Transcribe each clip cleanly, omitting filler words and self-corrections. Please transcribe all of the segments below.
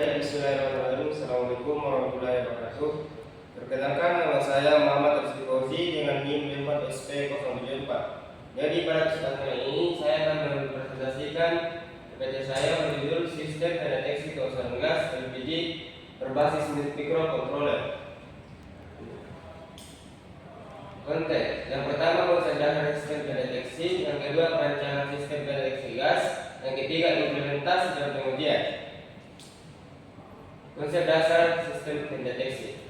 Baik, bismillahirrahmanirrahim. Assalamualaikum warahmatullahi wabarakatuh. Perkenalkan, nama saya Muhammad Rizky Fauzi dengan NIM 54SP074. Jadi pada kesempatan ini saya akan mempresentasikan PPT saya berjudul Sistem Pendeteksi Kebocoran Gas LPG berbasis mikrokontroler. Konteks: yang pertama, konsep dasar sistem pendeteksi; yang kedua, perancangan sistem pendeteksi gas; yang ketiga, implementasi dan pengujian. Konsep dasar sistem pendeteksi.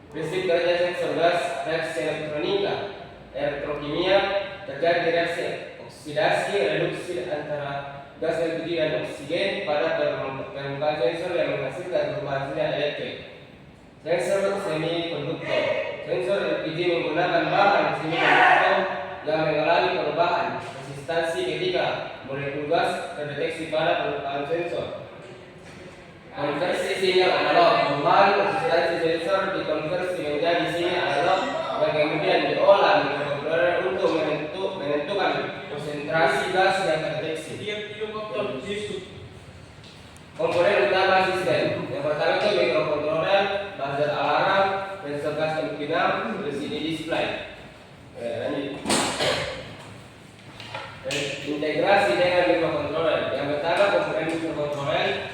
Prinsip kerja sensor gas: reaksi elektronika, elektrokimia, terjadi reaksi oksidasi reduksi antara gas LPG dan oksigen pada permukaan sensor yang menghasilkan perubahan sinyal elektrik. Sensor semikonduktor: sensor LPG menggunakan bahan semikonduktor yang mengalami perubahan resistansi ketika molekul gas terdeteksi pada permukaan sensor. Konversi sinyal analog: perubahan resistansi sensor dikonversi menjadi sinyal analog dan kemudian diolah mikrokontroler untuk menentukan konsentrasi gas yang terdeteksi. Komponen utama sistem: yang pertama itu mikrokontroler, buzzer alarm, sensor gas MP6, LCD display. Integrasi dengan mikrokontroler: yang pertama komponen mikrokontroler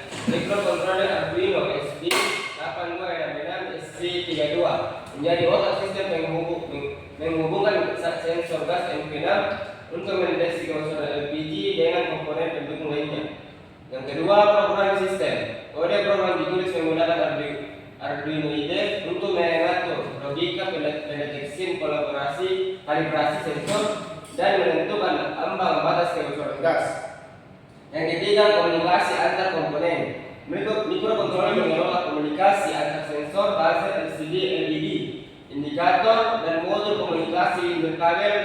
Arduino SB8266 SC32 menjadi otak sistem menghubungkan sensor gas MP6 untuk mendeteksi kebocoran LPG dengan komponen pendukung lainnya. Yang kedua, program sistem. Kode program ditulis menggunakan Arduino IDE untuk mengatur logika pendeteksi, kalibrasi sensor dan menentukan ambang batas kebocoran gas. Yang ketiga, komunikasi antar komponen. Mikrokontroler mengelola komunikasi antar sensor, buzzer, LCD, LED, indikator, dan modul komunikasi interkabel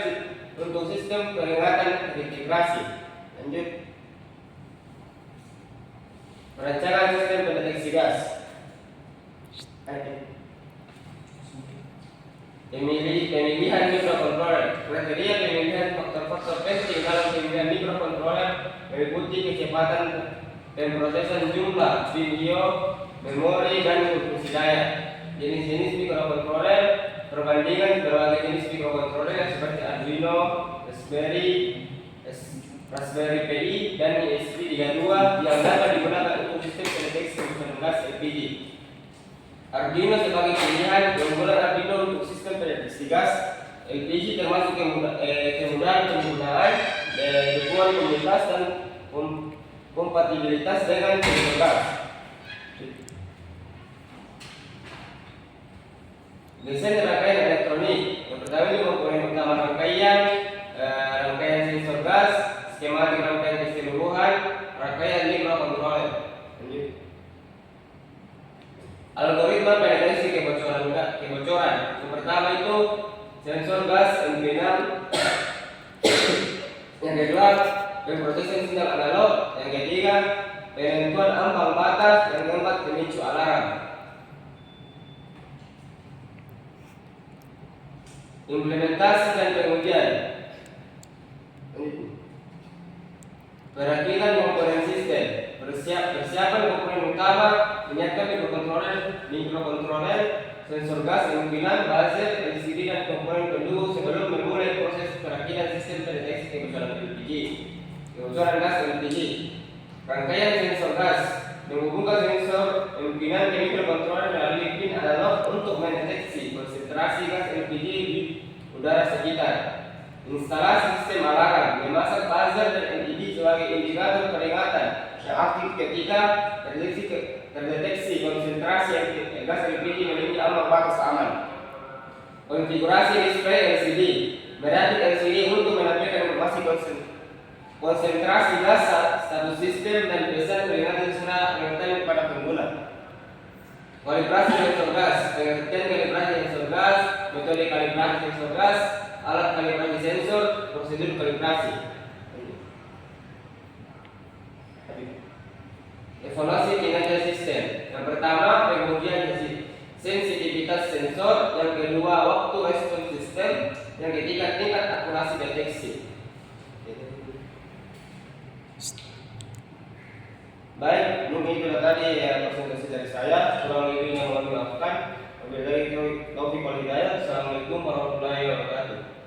untuk sistem peringatan terintegrasi. Lanjut. Perancangan sistem pendeteksi gas. Pemilihan mikrokontroler. Kriteria pemilihan faktor-faktor penting dalam pemilihan mikrokontroler meliputi kecepatan pemrosesan jumlah video, memori, dan fungsi daya. Jenis-jenis mikrokontroler: perbandingan berbagai jenis mikrokontroler seperti Arduino, Raspberry Pi, dan ESP32 yang dapat digunakan untuk sistem pendeteksi kebocoran gas LPG. Arduino sebagai pilihan. Keunggulan Arduino untuk sistem pendeteksi gas LPG termasuk kemudahan penggunaan, dukungan komunitas, dan kompatibilitas dengan sensor gas. Desain rangkaian elektronik. Yang pertama itu komponen utama rangkaian sensor gas, skematik rangkaian keseluruhan, rangkaian mikrokontroler. Algoritma pendeteksi kebocoran. Yang pertama itu sensor gas MP6. Yang kedua, pemrosesan sinyal analog. Yang ketiga, penentuan ambang batas. Yang keempat, pemicu alarm. Implementasi dan pengujian. Perhatikan komponen sistem. Persiapan komponen utama: menyiapkan mikrokontroler, sensor gas MP6, buzzer, LCD, dan komponen pendukung sebelum memulai proses perakitan sistem pendeteksi kebocoran LPG. Kebocoran gas LPG. Rangkaian sensor gas: menghubungkan sensor MP6 ke mikrokontroler melalui pin analog untuk mendeteksi konsentrasi gas LPG di udara sekitar. Instalasi sistem alarm: memasang buzzer dan LED sebagai indikator peringatan yang aktif ketika terdeteksi konsentrasi gas LPG melebihi ambang batas aman. Konfigurasi display LCD: merakit LCD untuk menampilkan informasi konsentrasi gas, status sistem, dan pesan peringatan secara real-time kepada pengguna. Kalibrasi sensor gas: pengertian kalibrasi sensor gas, metode kalibrasi sensor gas, alat kalibrasi sensor, prosedur kalibrasi. Evaluasi kinerja sistem. Yang pertama, pengujian sensitivitas sensor. Yang kedua, waktu respon sistem. Yang ketiga, tingkat akurasi deteksi. Baik, mungkin itu tadi tadi ya presentasi dari saya. Kurang lebihnya mohon dimaafkan. Wabillahi taufiq wal hidayah. Assalamualaikum warahmatullahi wabarakatuh.